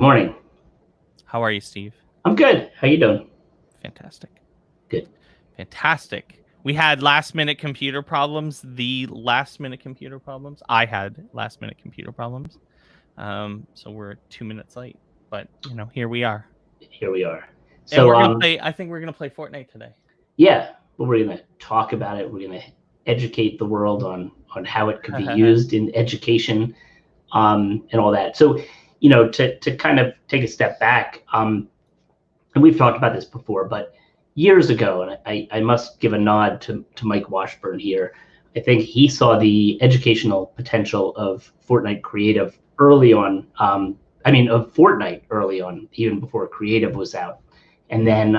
Morning. How are you, Steve? I'm good. How you doing? Fantastic. Good. Fantastic. We had last-minute computer problems. I had last-minute computer problems. So we're 2 minutes late. But, here we are. Here we are. And So, we're going to play, I think we're going to play Fortnite today. yeah, well, we're going to talk about it. We're going to educate the world on how it could be used in education and all that. So, to kind of take a step back, and we've talked about this before, but years ago, and I must give a nod to Mike Washburn here. I think he saw the educational potential of Fortnite Creative early on. Of Fortnite early on, even before Creative was out. And then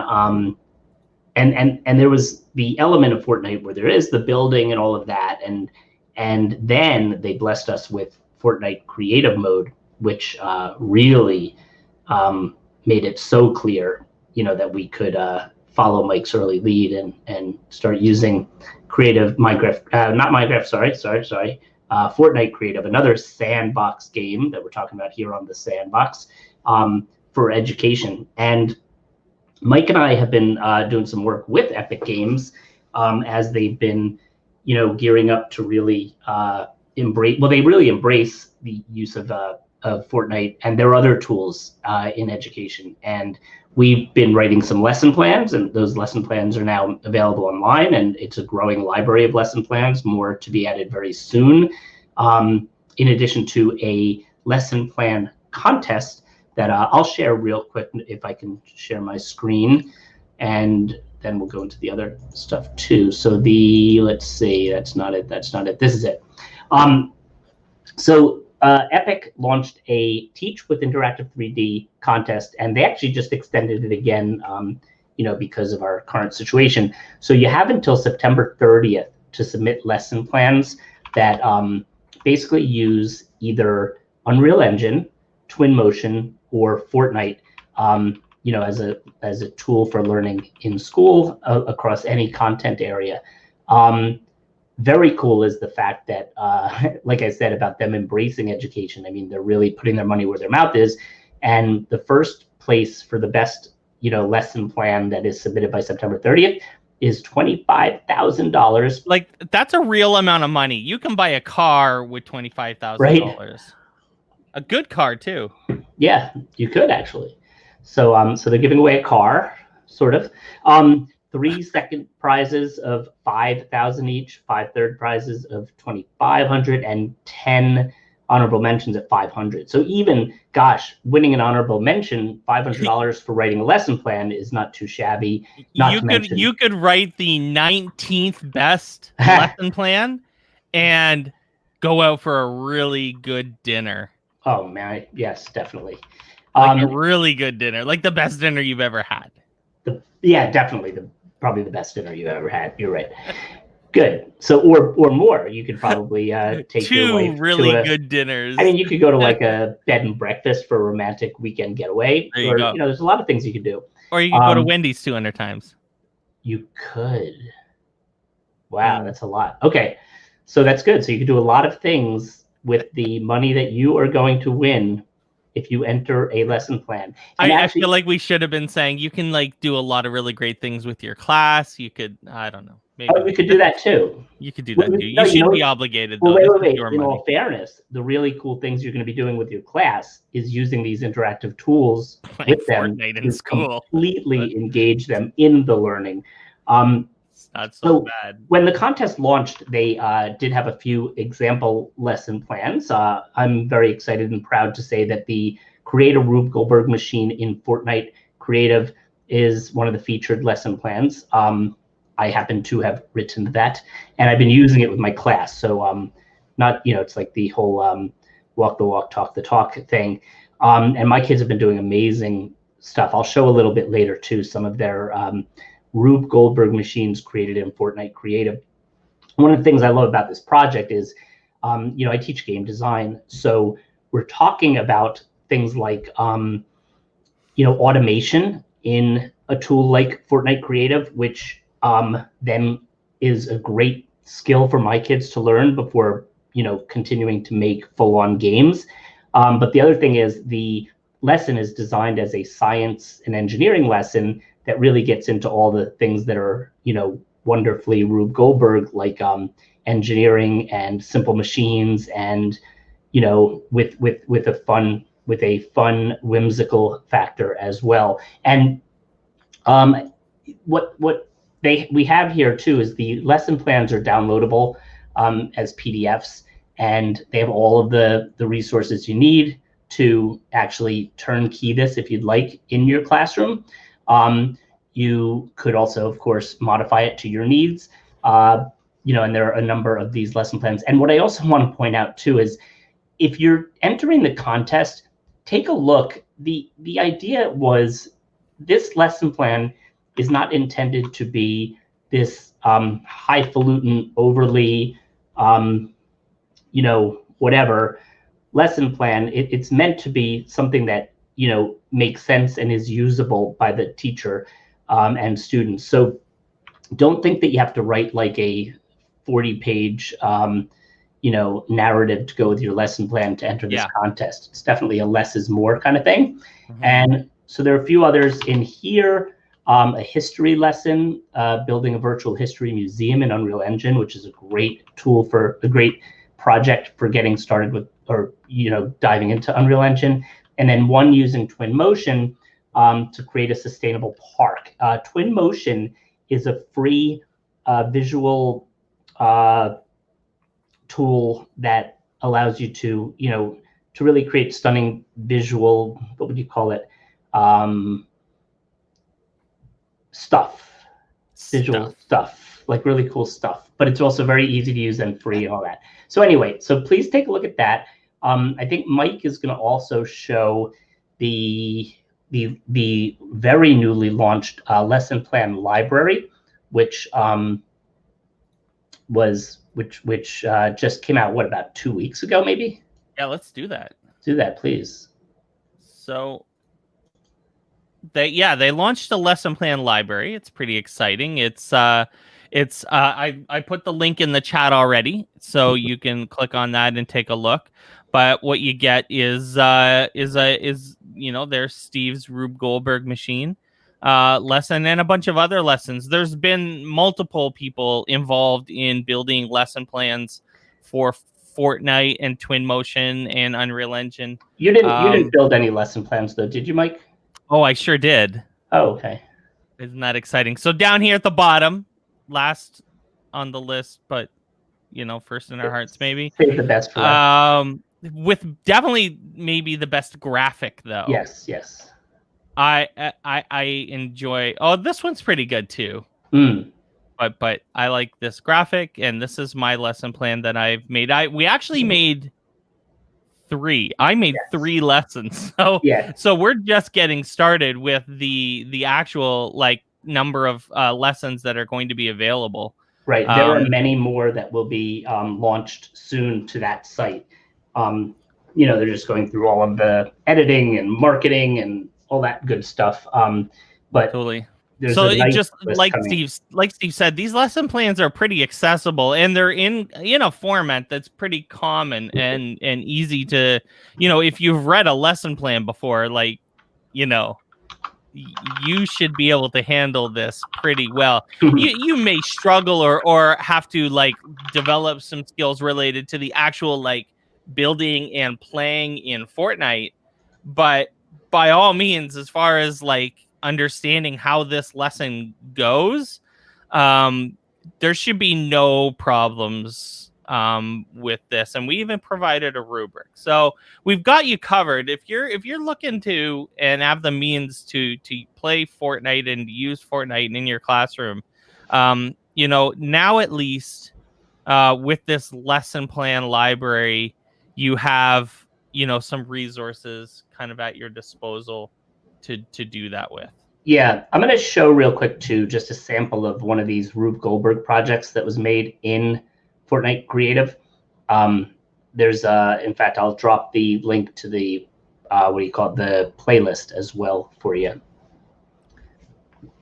and there was the element of Fortnite where there is the building and all of that, and then they blessed us with Fortnite Creative Mode, which really made it so clear, that we could follow Mike's early lead and start using creative Fortnite Creative, another Sandbox game that we're talking about here on the Sandbox, for education. And Mike and I have been doing some work with Epic Games as they've been, gearing up to really embrace the use of Fortnite and their other tools in education. And we've been writing some lesson plans, and those lesson plans are now available online, and it's a growing library of lesson plans, more to be added very soon, in addition to a lesson plan contest that I'll share real quick if I can share my screen, and then we'll go into the other stuff too. So let's see, that's not it, this is it. Epic launched a Teach with Interactive 3D contest, and they actually just extended it again, because of our current situation. So you have until September 30th to submit lesson plans that basically use either Unreal Engine, Twinmotion, or Fortnite, as a tool for learning in school across any content area. Very cool is the fact that, like I said, about them embracing education. I mean, they're really putting their money where their mouth is. And the first place for the best, lesson plan that is submitted by September 30th is $25,000. Like, that's a real amount of money. You can buy a car with $25,000. Right. A good car too. Yeah, you could actually. So they're giving away a car, sort of. 3 second prizes of $5,000 each, 5 third prizes of $2,500, and 10 honorable mentions at $500. So even, gosh, winning an honorable mention, $500 for writing a lesson plan is not too shabby. You could write the 19th best lesson plan and go out for a really good dinner. Oh man, yes, definitely. Like a really good dinner, like the best dinner you've ever had. Definitely probably the best dinner you've ever had. You're right. Good. So, or more, you could probably take your wife really to good dinners. I mean, you could go to like a bed and breakfast for a romantic weekend getaway. There you go. There's a lot of things you could do. Or you could go to Wendy's 200 times. You could. Wow, that's a lot. Okay, so that's good. So you could do a lot of things with the money that you are going to win if you enter a lesson plan. I feel like we should have been saying you can do a lot of really great things with your class. You could, I don't know. Maybe we could do that too. You could do that too. You shouldn't be obligated though. Wait. In all fairness, the really cool things you're going to be doing with your class is using these interactive tools with them in school. Completely engage them in the learning. It's not so bad. When the contest launched, they did have a few example lesson plans. I'm very excited and proud to say that the Create a Rube Goldberg machine in Fortnite Creative is one of the featured lesson plans. I happen to have written that, and I've been using it with my class. So it's like the whole walk the walk, talk the talk thing. And my kids have been doing amazing stuff. I'll show a little bit later too some of their Rube Goldberg machines created in Fortnite Creative. One of the things I love about this project is, I teach game design. So we're talking about things like, automation in a tool like Fortnite Creative, which then is a great skill for my kids to learn before, continuing to make full-on games. But the other thing is the lesson is designed as a science and engineering lesson that really gets into all the things that are, wonderfully Rube Goldberg, like engineering and simple machines, and with a fun whimsical factor as well. And what we have here too is the lesson plans are downloadable as PDFs, and they have all of the resources you need to actually turnkey this if you'd like in your classroom. You could also, of course, modify it to your needs. And there are a number of these lesson plans. And what I also want to point out too is, if you're entering the contest, take a look. The idea was, this lesson plan is not intended to be this highfalutin, overly, whatever lesson plan. It's meant to be something that makes sense and is usable by the teacher and students. So don't think that you have to write like a 40-page narrative to go with your lesson plan to enter this contest. It's definitely a less is more kind of thing. Mm-hmm. And so there are a few others in here. A history lesson, building a virtual history museum in Unreal Engine, which is a great tool for a great project for getting started with, or diving into Unreal Engine. And then one using Twinmotion to create a sustainable park. Twinmotion is a free visual tool that allows you to really create stunning visual, what would you call it? Visual stuff, like really cool stuff. But it's also very easy to use and free and all that. So anyway, so please take a look at that. I think Mike is going to also show the very newly launched lesson plan library, which just came out, about 2 weeks ago, maybe? Yeah, let's do that. Do that, please. So they launched a lesson plan library. It's pretty exciting. I put the link in the chat already, so you can click on that and take a look. But what you get is there's Steve's Rube Goldberg machine lesson and a bunch of other lessons. There's been multiple people involved in building lesson plans for Fortnite and Twinmotion and Unreal Engine. You didn't build any lesson plans though, did you, Mike? Oh, I sure did. Oh, okay. Isn't that exciting? So down here at the bottom, last on the list, but first in our hearts, maybe. Save the best for last. With definitely maybe the best graphic though. Yes. I enjoy. Oh, this one's pretty good too. But I like this graphic, and this is my lesson plan that I've made. We actually made 3. I made 3 lessons. So we're just getting started with the actual number of lessons that are going to be available. Right. There are many more that will be launched soon to that site. They're just going through all of the editing and marketing and all that good stuff. But totally. So just like Steve said, these lesson plans are pretty accessible, and they're in a format that's pretty common and easy to, if you've read a lesson plan before, you should be able to handle this pretty well. You may struggle or have to develop some skills related to the actual building and playing in Fortnite, but by all means, as far as understanding how this lesson goes, there should be no problems with this, and we even provided a rubric, so we've got you covered. If you're looking to and have the means to play Fortnite and use Fortnite in your classroom, now at least with this lesson plan library, you have some resources kind of at your disposal to do that with. Yeah, I'm going to show real quick too, just a sample of one of these Rube Goldberg projects that was made in Fortnite Creative. There's in fact, I'll drop the link to the the playlist as well for you.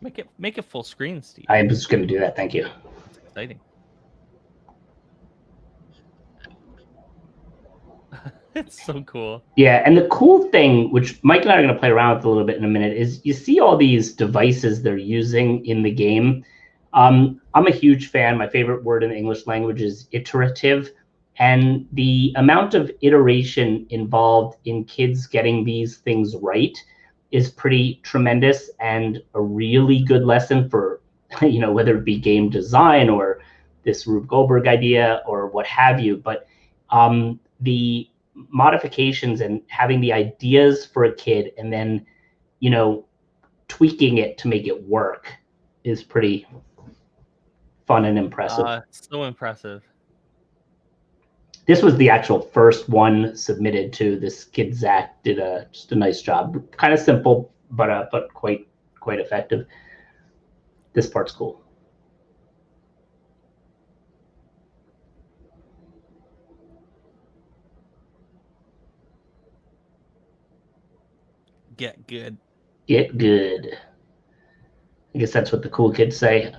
Make it full screen, Steve. I am just going to do that. Thank you. It's exciting. It's so cool. Yeah, and the cool thing, which Mike and I are going to play around with a little bit in a minute, is you see all these devices they're using in the game. I'm a huge fan. My favorite word in the English language is iterative. And the amount of iteration involved in kids getting these things right is pretty tremendous, and a really good lesson for, whether it be game design or this Rube Goldberg idea or what have you. But the modifications and having the ideas for a kid and then, tweaking it to make it work is pretty fun and impressive. So impressive. This was the actual first one submitted to this kid. Zach did just a nice job. Kind of simple, but quite effective. This part's cool. Get good. Get good. I guess that's what the cool kids say.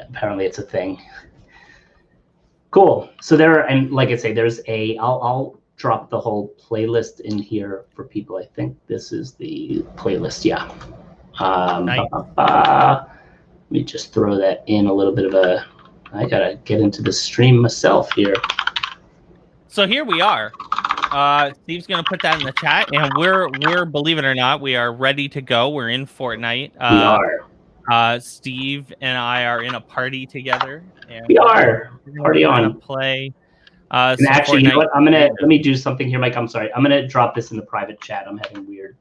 Apparently, it's a thing. Cool. So and like I say, there's I'll drop the whole playlist in here for people. I think this is the playlist. Yeah. Nice. Let me just throw that in a little bit of I gotta get into the stream myself here. So here we are. Steve's gonna put that in the chat, and we're believe it or not, we are ready to go. We're in Fortnite. We are. Steve and I are in a party together. And we are. Party on. We're gonna play. And actually, you know what? Let me do something here, Mike. I'm sorry. I'm gonna drop this in the private chat. I'm having weird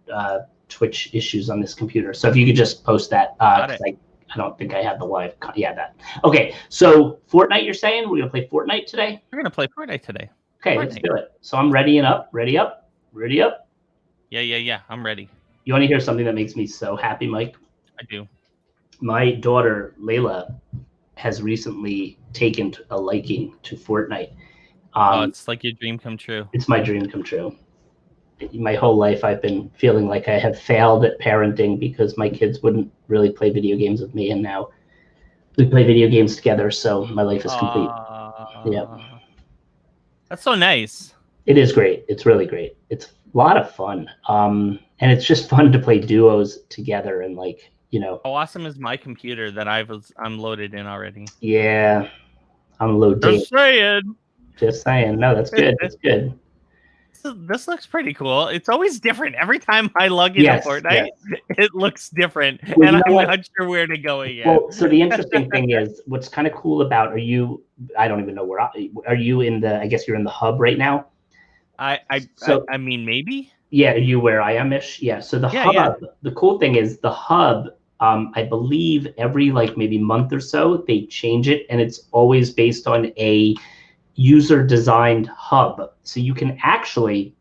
Twitch issues on this computer. So if you could just post that, because I don't think I have the live. Yeah, that. Okay. So Fortnite, you're saying we're gonna play Fortnite today? We're gonna play Fortnite today. Okay, let's do it. So I'm ready and up. Ready up. Ready up. Yeah. I'm ready. You want to hear something that makes me so happy, Mike? I do. My daughter Layla has recently taken a liking to Fortnite. It's like your dream come true. It's my dream come true. My whole life I've been feeling like I have failed at parenting because my kids wouldn't really play video games with me, and now we play video games together, so my life is complete. Yeah. That's so nice. It is great. It's really great. It's a lot of fun. And it's just fun to play duos together and How awesome is my computer that I'm loaded in already? Yeah. I'm loaded. Just saying. No, that's good. That's good. This looks pretty cool. It's always different. Every time I log into Fortnite, it looks different. Well, and I'm not sure where to go yet. Well, so the interesting thing is, what's kind of cool about, I don't even know where, are you I guess you're in the hub right now? I mean, maybe? Yeah, are you where I am-ish? Yeah, so the hub, the cool thing is the hub, I believe every maybe month or so, they change it, and it's always based on a user-designed hub. So you can actually,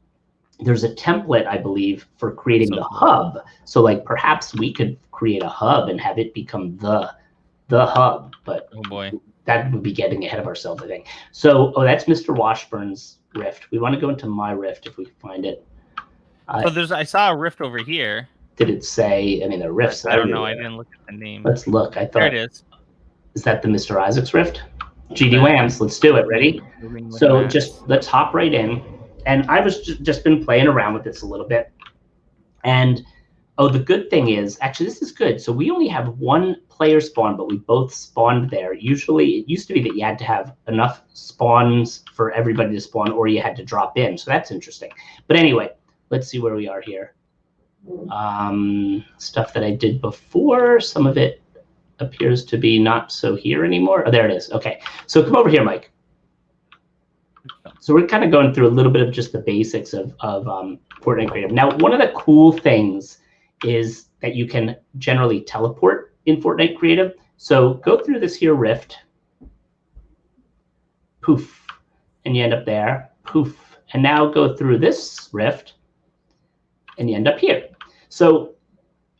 there's a template, I believe, for creating the hub. So perhaps we could create a hub and have it become the hub. But oh boy, that would be getting ahead of ourselves, I think. So, that's Mr. Washburn's Rift. We want to go into my Rift if we can find it. I saw a Rift over here. Did it say? I mean, there are Rifts. I don't know. I didn't look at the name. Let's look. I thought. There it is. Is that the Mr. Isaac's Rift? GD Whams, let's do it. Ready? So let's hop right in. And I was just been playing around with this a little bit. And the good thing is, actually, this is good. So we only have one player spawn, but we both spawned there. Usually, it used to be that you had to have enough spawns for everybody to spawn, or you had to drop in. So that's interesting. But anyway, let's see where we are here. Stuff that I did before, some of it appears to be not so here anymore. Oh, there it is. Okay, so come over here, Mike. So we're kind of going through a little bit of just the basics of Fortnite Creative. Now, one of the cool things is that you can generally teleport in Fortnite Creative. So go through this here Rift, poof, and you end up there, poof. And now go through this Rift, and you end up here. So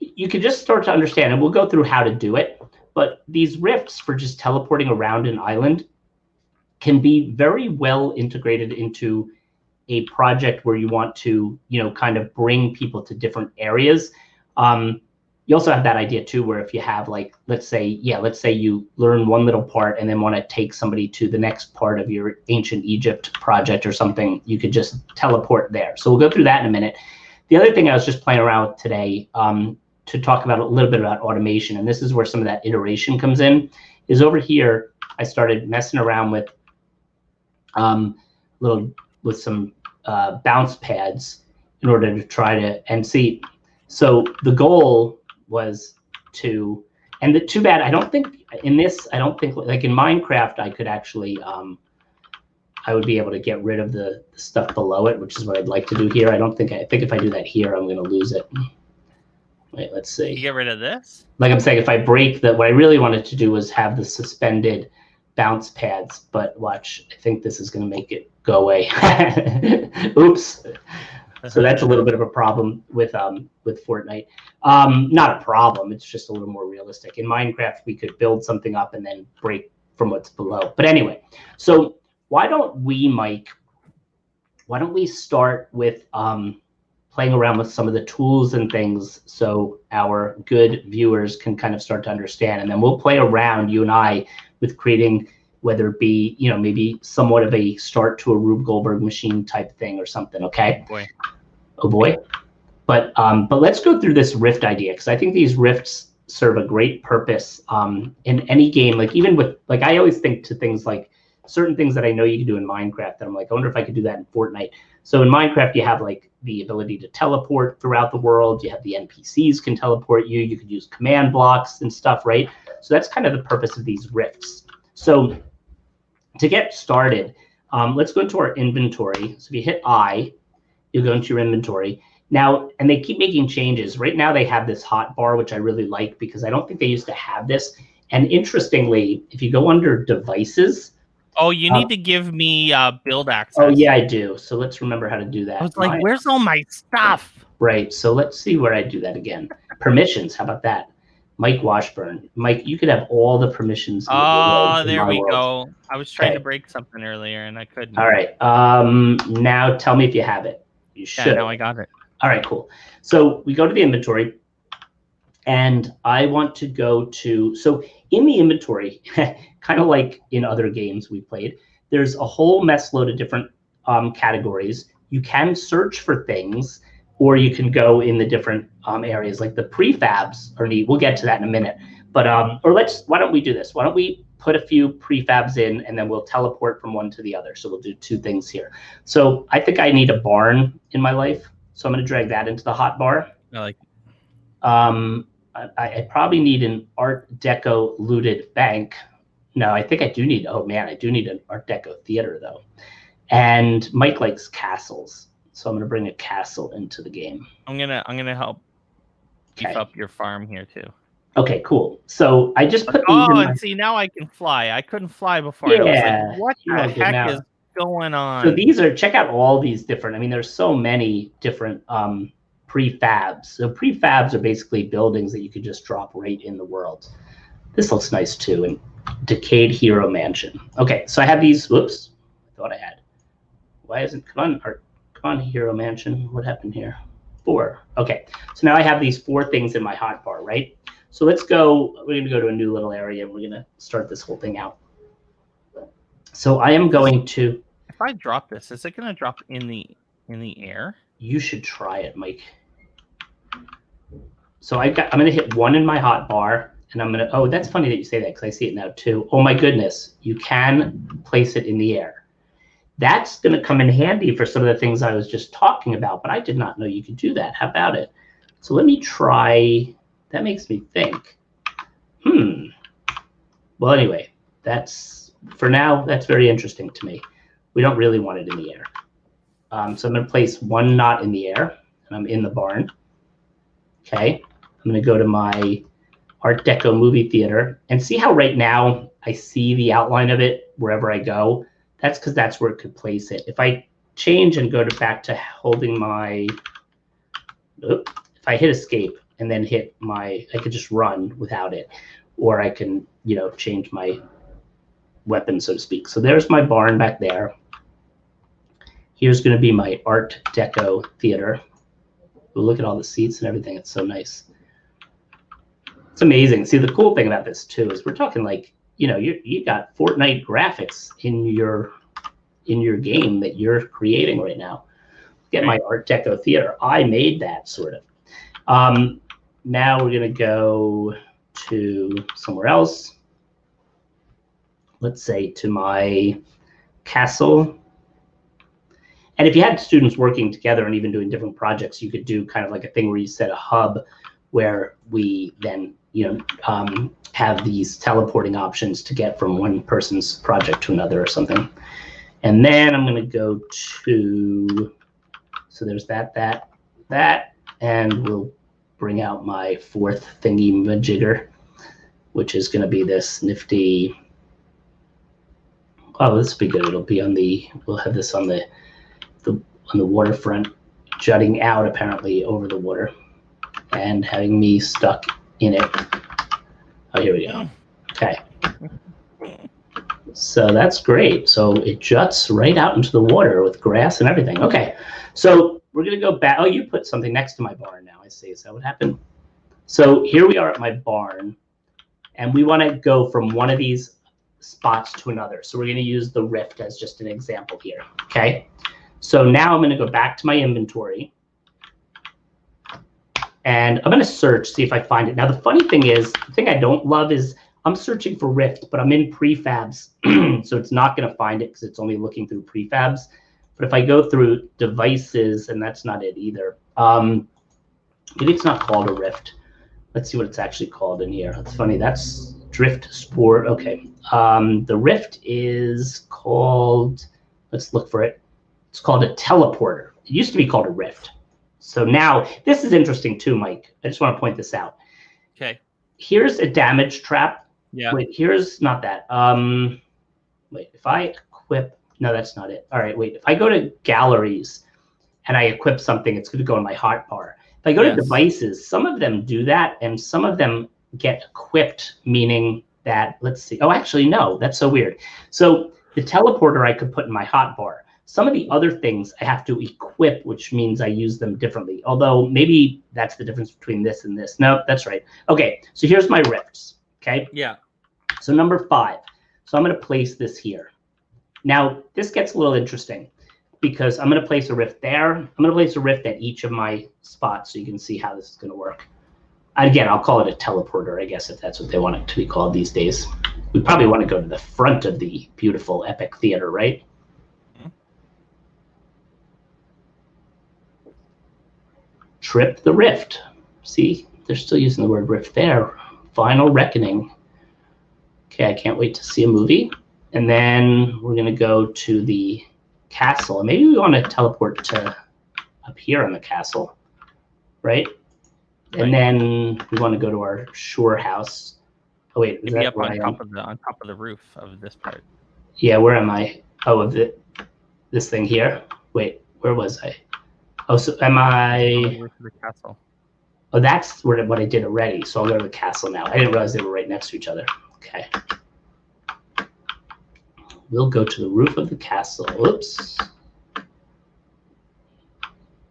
you can just start to understand, and we'll go through how to do it. But these rifts for just teleporting around an island can be very well integrated into a project where you want to, kind of bring people to different areas. you also have that idea too, where if you have like, let's say you learn one little part and then want to take somebody to the next part of your ancient Egypt project or something, you could just teleport there. So we'll go through that in a minute. The other thing I was just playing around with today, to talk about a little bit about automation, and this is where some of that iteration comes in, is over here. I started messing around with some bounce pads in order to try to, and see. So the goal was to, and too bad, I don't think in this, like in Minecraft, I could actually, I would be able to get rid of the stuff below it, which is what I'd like to do here. I think if I do that here, I'm going to lose it. Wait, let's see. You get rid of this? Like I'm saying, if I break what I really wanted to do was have the suspended bounce pads, but watch, I think this is going to make it go away. Oops. So that's a little bit of a problem with Fortnite. Not a problem, it's just a little more realistic. In Minecraft, we could build something up and then break from what's below. But anyway, so why don't we, Mike, start with playing around with some of the tools and things so our good viewers can kind of start to understand. And then we'll play around, you and I, with creating, whether it be, maybe somewhat of a start to a Rube Goldberg machine type thing or something, okay? Oh boy. But let's go through this rift idea, because I think these rifts serve a great purpose in any game. Like even with, like I always think to things like certain things that I know you can do in Minecraft that I'm like, I wonder if I could do that in Fortnite. So in Minecraft, you have like the ability to teleport throughout the world. You have the NPCs can teleport you. You could use command blocks and stuff, right? So that's kind of the purpose of these rifts. So to get started, let's go into our inventory. So if you hit I, you'll go into your inventory. Now, and they keep making changes. Right now they have this hot bar, which I really like because I don't think they used to have this. And interestingly, if you go under devices. Oh, you need to give me build access. Oh, yeah, I do. So let's remember how to do that. I was like, where's all my stuff? Right. So let's see where I do that again. Permissions. How about that? Mike Washburn. Mike, you could have all the permissions. Oh, there we go. I was trying to break something earlier and I couldn't. All right. Now tell me if you have it. You should. Yeah, now I got it. All right, cool. So we go to the inventory and I want to go to, so in the inventory, kind of like in other games we played, there's a whole mess load of different categories. You can search for things, or you can go in the different areas. Like the prefabs are neat. We'll get to that in a minute. But why don't we do this? Why don't we put a few prefabs in and then we'll teleport from one to the other. So we'll do two things here. So I think I need a barn in my life. So I'm going to drag that into the hot bar. I like it. I probably need an Art Deco looted bank. No, I think I do need, oh man, I do need an Art Deco theater though. And Mike likes castles. So I'm going to bring a castle into the game. I'm gonna help beef up your farm here too. Okay, cool. So I just put these in and see, now I can fly. I couldn't fly before. Yeah, I was like, what the heck is going on? So these are, check out all these different, I mean, there's so many different prefabs. So prefabs are basically buildings that you could just drop right in the world. This looks nice too. And Decayed Hero Mansion. Okay, so I have these, whoops, I thought I had. Why isn't, come on, Hero Mansion. What happened here? 4. Okay, so now I have these 4 things in my hotbar, right? So let's go, we're going to go to a new little area and we're going to start this whole thing out. So I am going to. If I drop this, is it going to drop in the air? You should try it, Mike. So I'm going to hit 1 in my hotbar and I'm going to, oh, that's funny that you say that because I see it now too. Oh my goodness, you can place it in the air. That's going to come in handy for some of the things I was just talking about, but I did not know you could do that. How about it? So let me try. That makes me think. Well, anyway, for now, that's very interesting to me. We don't really want it in the air. So I'm going to place 1 knot in the air, and I'm in the barn. Okay, I'm going to go to my Art Deco movie theater, and see how right now I see the outline of it wherever I go. That's because that's where it could place it. If I change and go back to holding my, if I hit escape and then hit I could just run without it, or I can, change my weapon, so to speak. So there's my barn back there. Here's going to be my Art Deco theater. Ooh, look at all the seats and everything. It's so nice. It's amazing. See, the cool thing about this too is we're talking like, you got Fortnite graphics in your game that you're creating right now. Get my Art Deco theater. I made that sort of. Now we're gonna go to somewhere else. Let's say to my castle. And if you had students working together and even doing different projects, you could do kind of like a thing where you set a hub where we then, have these teleporting options to get from one person's project to another or something. And then I'm going to go to, so there's that, and we'll bring out my fourth thingy majigger, which is going to be this nifty. Oh, this will be good. It'll be on we'll have this on the waterfront, jutting out apparently over the water and having me stuck in it. Oh, here we go. Okay. So that's great. So it juts right out into the water with grass and everything. Okay. So we're going to go back. Oh, you put something next to my barn now, I see. Is that what happened? So here we are at my barn, and we want to go from one of these spots to another. So we're going to use the rift as just an example here. Okay. So now I'm going to go back to my inventory, and I'm going to search, see if I find it. Now, the funny thing is, the thing I don't love is I'm searching for rift, but I'm in prefabs, so it's not going to find it because it's only looking through prefabs. But if I go through devices, and that's not it either. Maybe it's not called a rift. Let's see what it's actually called in here. That's funny. That's drift sport. Okay. The rift is called, let's look for it. It's called a teleporter. It used to be called a rift. So now, this is interesting too, Mike. I just want to point this out. Okay. Here's a damage trap. Yeah. Wait, here's not that. Wait, if I equip, no, that's not it. All right, wait. If I go to galleries and I equip something, it's going to go in my hotbar. If I go to devices, some of them do that, and some of them get equipped, meaning that, let's see. Oh, actually, no, that's so weird. So the teleporter I could put in my hotbar. Some of the other things I have to equip, which means I use them differently. Although maybe that's the difference between this and this. No, that's right. Okay, so here's my rifts. Okay. Yeah. So number 5. So I'm going to place this here. Now this gets a little interesting because I'm going to place a rift there. I'm going to place a rift at each of my spots so you can see how this is going to work. Again, I'll call it a teleporter, I guess, if that's what they want it to be called these days. We probably want to go to the front of the beautiful epic theater, right? Trip the rift. See, they're still using the word rift there. Final reckoning. Okay, I can't wait to see a movie. And then we're going to go to the castle. Maybe we want to teleport to up here on the castle, right? And then we want to go to our shore house. Oh wait, is maybe that up where on I top am? of the roof of this part. Yeah, where am I? Oh, of this thing here. Wait, where was I? Oh, so am I? On the roof of the castle. Oh, that's what I did already. So I'll go to the castle now. I didn't realize they were right next to each other. Okay. We'll go to the roof of the castle. Whoops.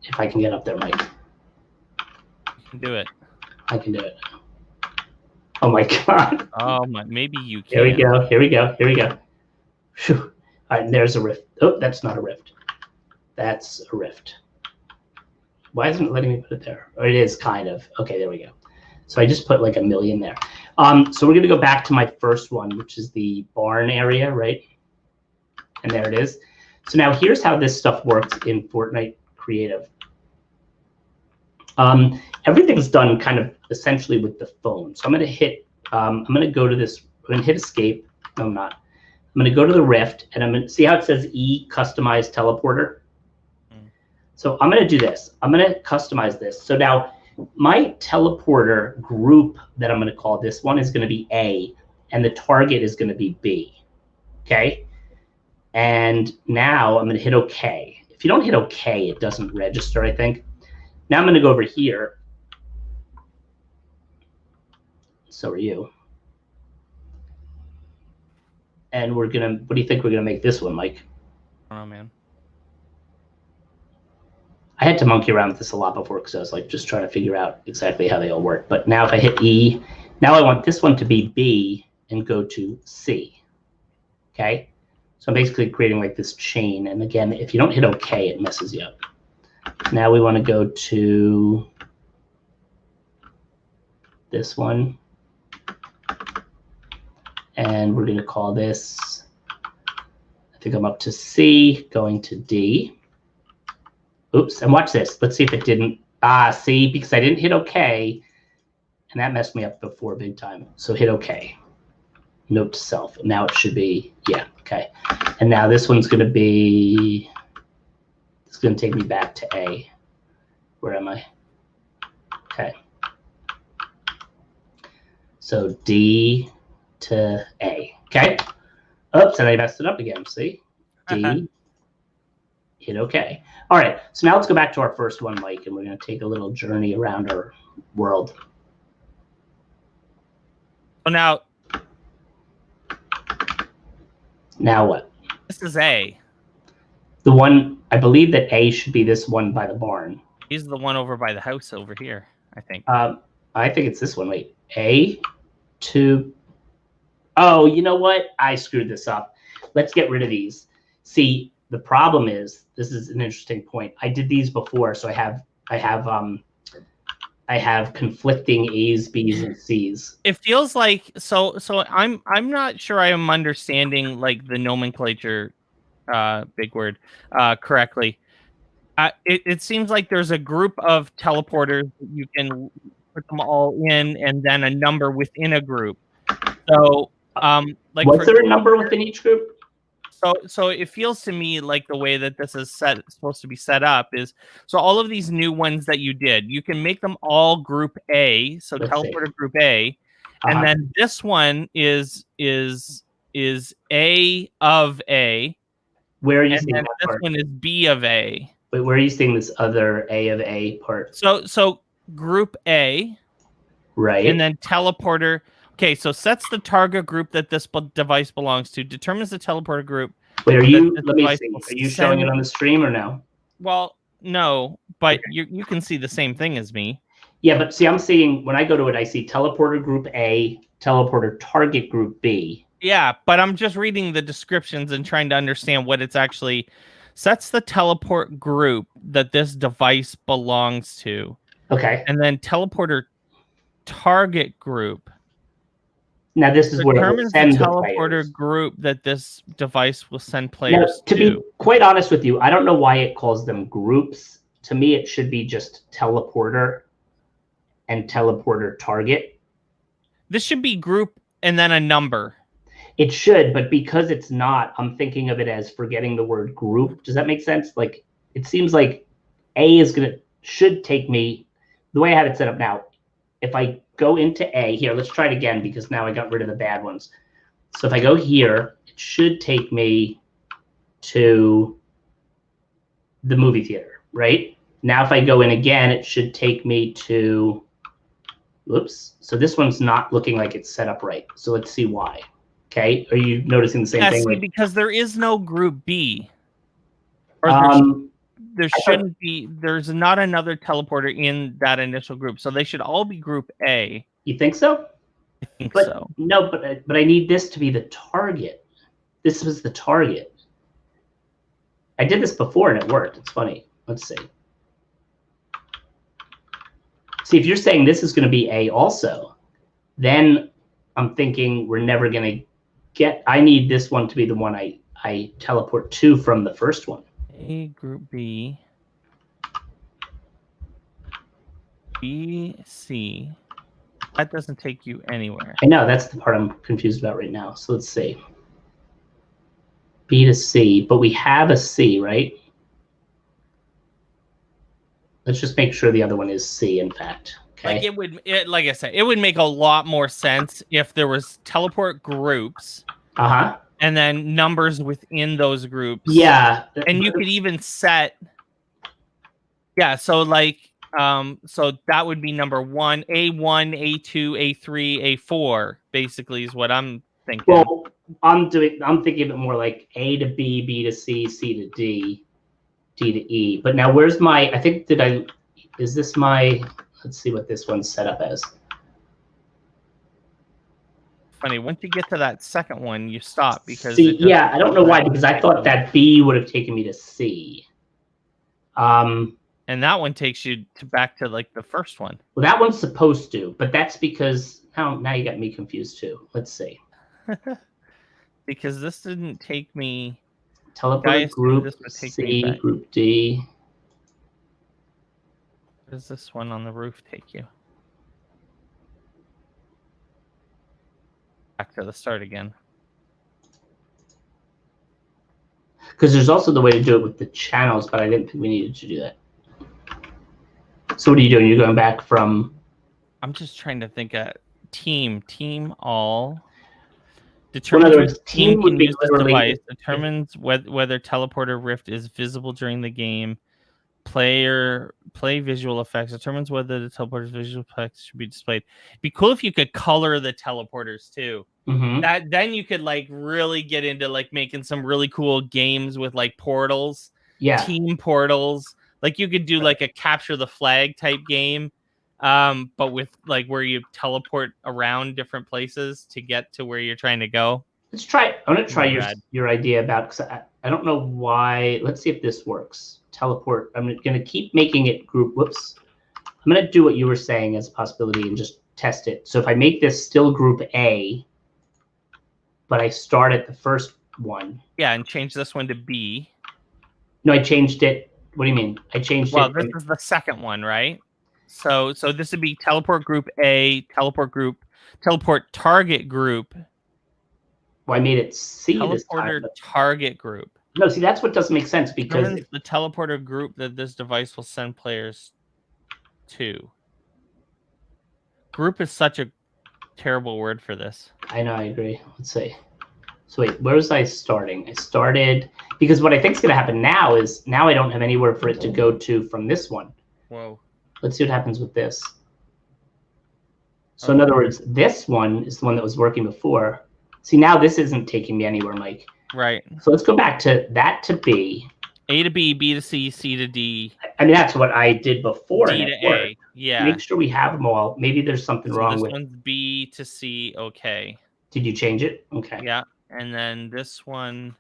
If I can get up there, Mike. You can do it. I can do it. Oh my God. Oh my, maybe you can. Here we go. Here we go. Here we go. Whew. All right, there's a rift. Oh, that's not a rift. That's a rift. Why isn't it letting me put it there? Or it is kind of. Okay, there we go. So I just put like 1 million there. So we're going to go back to my first one, which is the barn area, right? And there it is. So now here's how this stuff works in Fortnite Creative. Everything's done kind of essentially with the phone. So I'm going to hit, I'm going to go to this, I'm going to hit escape. No, I'm not. I'm going to go to the Rift, and I'm going to see how it says E customize teleporter. So I'm going to do this. I'm going to customize this. So now my teleporter group that I'm going to call this one is going to be A, and the target is going to be B. Okay. And now I'm going to hit OK. If you don't hit OK, it doesn't register, I think. Now I'm going to go over here. So are you. And we're going to, what do you think we're going to make this one, Mike? I don't know, man. I had to monkey around with this a lot before because I was like just trying to figure out exactly how they all work. But now if I hit E, Now I want this one to be B and go to C. Okay? So I'm basically creating like this chain. And again, if you don't hit OK, it messes you up. Now we want to go to this one. And we're going to call this, I think I'm up to C, going to D. Oops, and watch this. Let's see if it didn't. C, because I didn't hit OK. And that messed me up before big time. So hit OK. Note to self. Now it should be, yeah, okay. And now this one's going to be, it's going to take me back to A. Where am I? Okay. So D to A. Okay. Oops, and I messed it up again. See? D. Hit OK. All right. So now let's go back to our first one, Mike, and we're going to take a little journey around our world. So now what? This is A. The one, I believe that A should be this one by the barn. He's the one over by the house over here, I think. I think it's this one. Wait. A to... Oh, you know what? I screwed this up. Let's get rid of these. See, the problem is, this is an interesting point. I did these before, so I have conflicting A's, B's, and C's. It feels like so I'm not sure I am understanding like the nomenclature, big word, correctly. It seems like there's a group of teleporters that you can put them all in, and then a number within a group. So, like, was there a number within each group? So it feels to me like the way that this is supposed to be set up is, so all of these new ones that you did, you can make them all group A, so teleporter group A, and then this one is A of A. Where are you seeing that this part? one is B of A. Wait, where are you seeing this other A of A part? So group A, right, and then teleporter. Okay, so sets the target group that this device belongs to, determines the teleporter group. Wait, are you, let me see, are you showing it on the stream or no? Well, no, but okay. You can see the same thing as me. Yeah, but see, I'm seeing, when I go to it, I see teleporter group A, teleporter target group B. Yeah, but I'm just reading the descriptions and trying to understand what it's actually, sets the teleport group that this device belongs to. Okay. And then teleporter target group. Now this is where it will send the teleporter group that this device will send players to. To be quite honest with you, I don't know why it calls them groups. To me, it should be just teleporter and teleporter target. This should be group and then a number. It should, but because it's not, I'm thinking of it as forgetting the word group. Does that make sense? Like, it seems like A is should take me, the way I have it set up now, if I go into A here, let's try it again because now I got rid of the bad ones. So if I go here, it should take me to the movie theater, right? Now if I go in again, it should take me to, whoops. So this one's not looking like it's set up right. So let's see why. Okay, are you noticing the same thing? See, because there is no group B. Or there shouldn't be, there's not another teleporter in that initial group. So they should all be group A. You think so? I think but, so. No, but I need this to be the target. This was the target. I did this before and it worked. It's funny. Let's see. See, if you're saying this is going to be A also, then I'm thinking we're never going to get, I need this one to be the one I teleport to from the first one. A group B, B, C. That doesn't take you anywhere. I know, that's the part I'm confused about right now. So let's see. B to C, but we have a C, right? Let's just make sure the other one is C, in fact. Okay. Like like I said, it would make a lot more sense if there was teleport groups. And then numbers within those groups. Yeah. And you could even set, yeah, so like, so that would be number one, A1, A2, A3, A4, basically is what I'm thinking. Well, I'm thinking of it more like A to B, B to C, C to D, D to E. But now where's my, I think, is this my, let's see what this one's set up as. funny. Once you get to that second one, you stop because C, yeah, I don't know why, because I thought that B would have taken me to C. And that one takes you back to like the first one. Well, that one's supposed to, but that's because now you got me confused too. Let's see. Because this didn't take me. Teleporter group C, group D. Where does this one on the roof take you? Back to the start again. Because there's also the way to do it with the channels, but I didn't think we needed to do that. So what are you doing? You're going back from... I'm just trying to think of team Well, all. in Determines other which words, team would can be use this literally... device. Determines whether teleporter rift is visible during the game. Play visual effects. Determines whether the teleporter's visual effects should be displayed. It'd be cool if you could color the teleporters too. Mm-hmm. Then you could like really get into like making some really cool games with like portals, team portals. Like you could do like a capture the flag type game, but with like where you teleport around different places to get to where you're trying to go. Let's try. I'm gonna try your idea about, because I don't know why. Let's see if this works. Teleport. I'm gonna keep making it group. Whoops. I'm gonna do what you were saying as a possibility and just test it. So if I make this still group A, but I start at the first one. Yeah, and change this one to B. No, I changed it. What do you mean? I changed it. Well, this is the second one, right? So this would be teleport group A, teleport target group. Well, I made it C this time. Teleporter target group. No, see, that's what doesn't make sense, because the teleporter group that this device will send players to. Group is such a terrible word for this. I know, I agree. Let's see. So wait, where was I starting? I started, because what I think is going to happen now is now I don't have anywhere for it to go to from this one. Whoa. Let's see what happens with this. So in other words, this one is the one that was working before. See, now this isn't taking me anywhere, Mike. Right. So let's go back to that to B. A to B, B to C, C to D. I mean, that's what I did before. D to A. Yeah. Make sure we have them all. Maybe there's something wrong with. This one's B to C. Okay. Did you change it? Okay. Yeah. And then this one.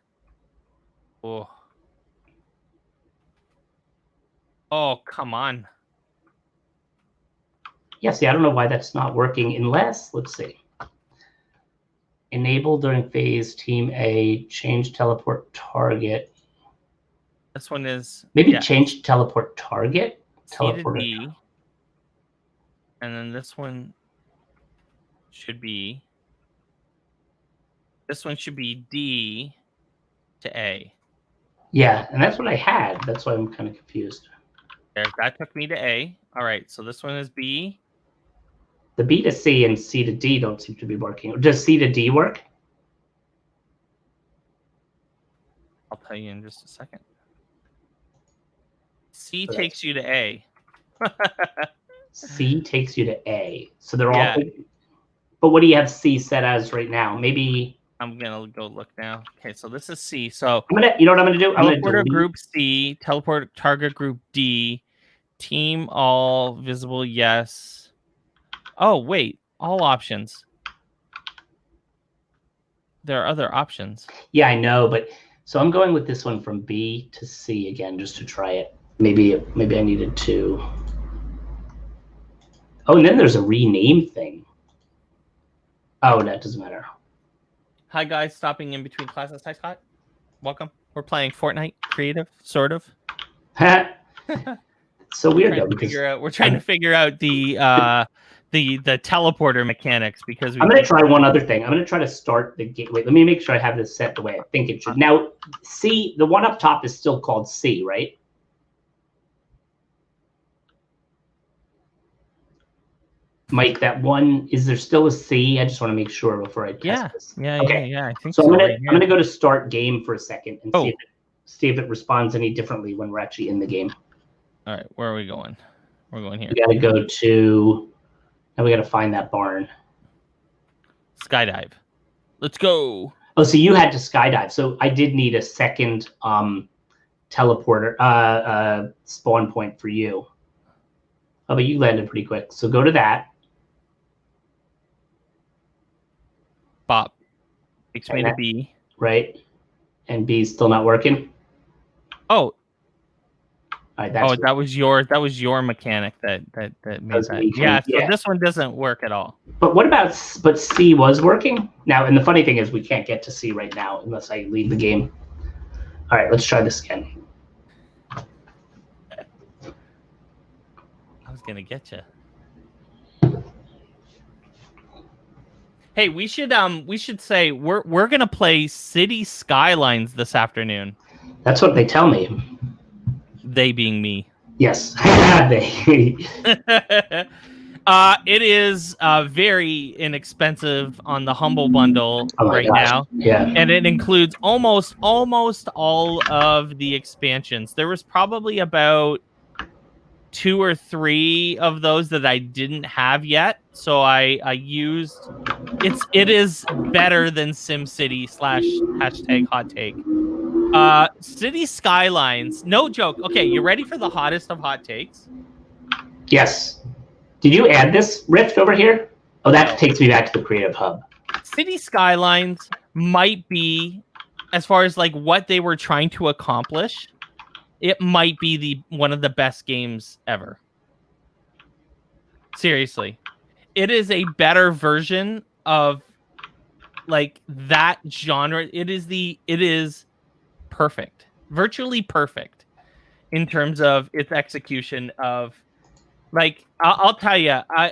Oh. Oh, come on. Yeah, see, I don't know why that's not working unless, let's see. Enable during phase team A, change teleport target. This one is maybe change teleport target. Teleport D. And then this one should be. This one should be D to A. Yeah, and that's what I had. That's why I'm kind of confused. There, that took me to A. All right, so this one is B. The B to C and C to D don't seem to be working. Does C to D work? I'll tell you in just a second. C takes you to A. C takes you to A. So they're all... But what do you have C set as right now? Maybe... I'm going to go look now. Okay, so this is C. So you know what I'm going to do? I'm going to Teleporter group C, teleport target group D, team all visible, yes. Oh, wait. All options. There are other options. Yeah, I know, but so I'm going with this one from B to C again just to try it. Maybe I needed to. Oh, and then there's a rename thing. Oh, that doesn't matter. Hi guys, stopping in between classes. Hi Scott, welcome. We're playing Fortnite, creative, sort of. So weird though, because we're trying to figure out the teleporter mechanics because I'm going to try one other thing. I'm going to try to start the game. Wait, let me make sure I have this set the way I think it should. Now, C, the one up top is still called C, right? Mike, that one, is there still a C? I just want to make sure before I test this. Yeah, I think so. I'm gonna go to start game for a second and see if it responds any differently when we're actually in the game. All right, where are we going? We're going here. We got to go to. Now we got to find that barn. Skydive. Let's go. Oh, so you had to skydive. So I did need a second teleporter spawn point for you. Oh, but you landed pretty quick. So go to that. Bop. Takes me And to that- B. Right. And B's still not working. Oh, All right, that's that was your mechanic that made was that. me Yeah, too. so Yeah. this one doesn't work at all. But what about, but C was working? Now, and the funny thing is we can't get to C right now unless I leave the game. All right, let's try this again. I was gonna get you. Hey, we should say we're gonna play City Skylines this afternoon. That's what they tell me. They being me. Yes. It is very inexpensive on the Humble Bundle right gosh. now. Yeah. And it includes almost all of the expansions. There was probably about 2 or 3 of those that I didn't have yet. So I used it is better than SimCity / hot take. City Skylines, no joke. Okay, you ready for the hottest of hot takes? Yes. Did you add this Rift over here? Oh, that No. takes me back to the Creative Hub. City Skylines might be, as far as like what they were trying to accomplish, it might be one of the best games ever. Seriously. It is a better version of like that genre. It is perfect. Virtually perfect in terms of its execution of like I'll tell you, I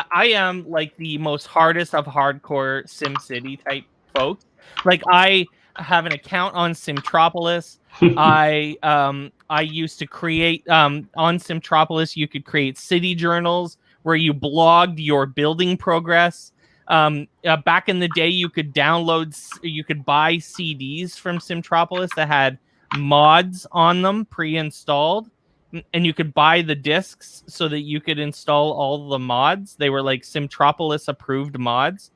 am like the most hardest of hardcore SimCity type folks. Like I have an account on Simtropolis. I used to create on Simtropolis. You could create city journals where you blogged your building progress. Back in the day, you could buy CDs from Simtropolis that had mods on them pre-installed. And you could buy the discs so that you could install all the mods. They were like Simtropolis approved mods.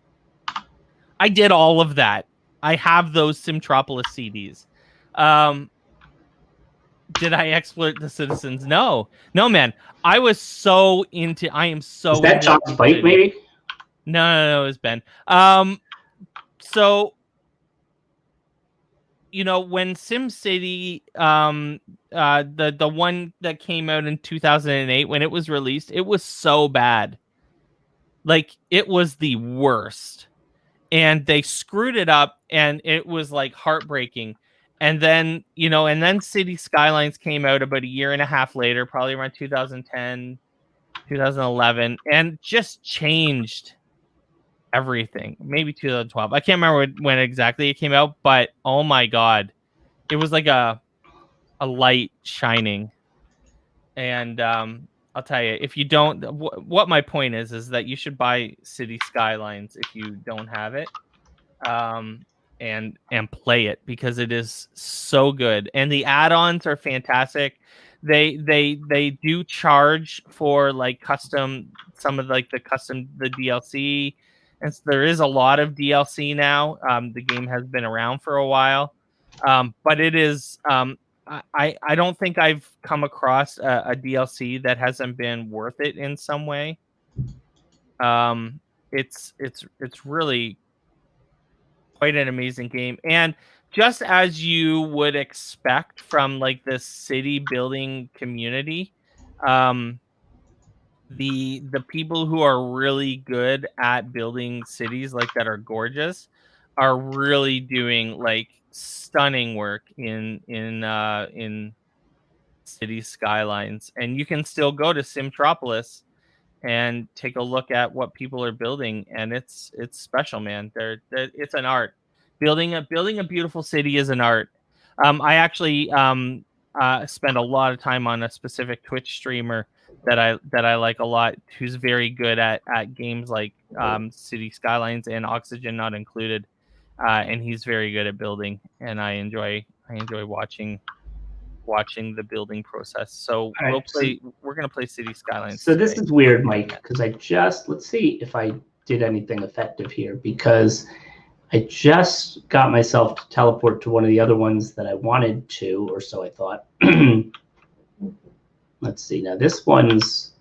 I did all of that. I have those Simtropolis CDs. Did I exploit the citizens? No, man. I am so Is that John's bite, maybe? No, it was Ben. So when SimCity, the one that came out in 2008, when it was released, it was so bad. Like, it was the worst. And they screwed it up, and it was, like, heartbreaking. And then, City Skylines came out about a year and a half later, probably around 2010, 2011, and just changed everything. Maybe 2012. I can't remember when exactly it came out, but oh my god, it was like a light shining. And I'll tell you, if you don't, what my point is that you should buy City Skylines if you don't have it, and play it, because it is so good, and the add-ons are fantastic. They do charge for like some of like the DLC. And so there is a lot of DLC now. The game has been around for a while, but it is. I don't think I've come across a DLC that hasn't been worth it in some way. It's really quite an amazing game, and just as you would expect from like this city building community, the people who are really good at building cities like that are gorgeous are really doing like stunning work in City Skylines. And you can still go to Simtropolis and take a look at what people are building, and it's special, man. It's an art. Building a beautiful city is an art. I actually spend a lot of time on a specific Twitch streamer that I like a lot, who's very good at games like City Skylines and Oxygen Not Included, and he's very good at building, and I enjoy watching the building process. So we're gonna play City Skylines. So this is weird, Mike, because let's see if I did anything effective here, because I just got myself to teleport to one of the other ones that I wanted to, or so I thought. Let's see. Now this one's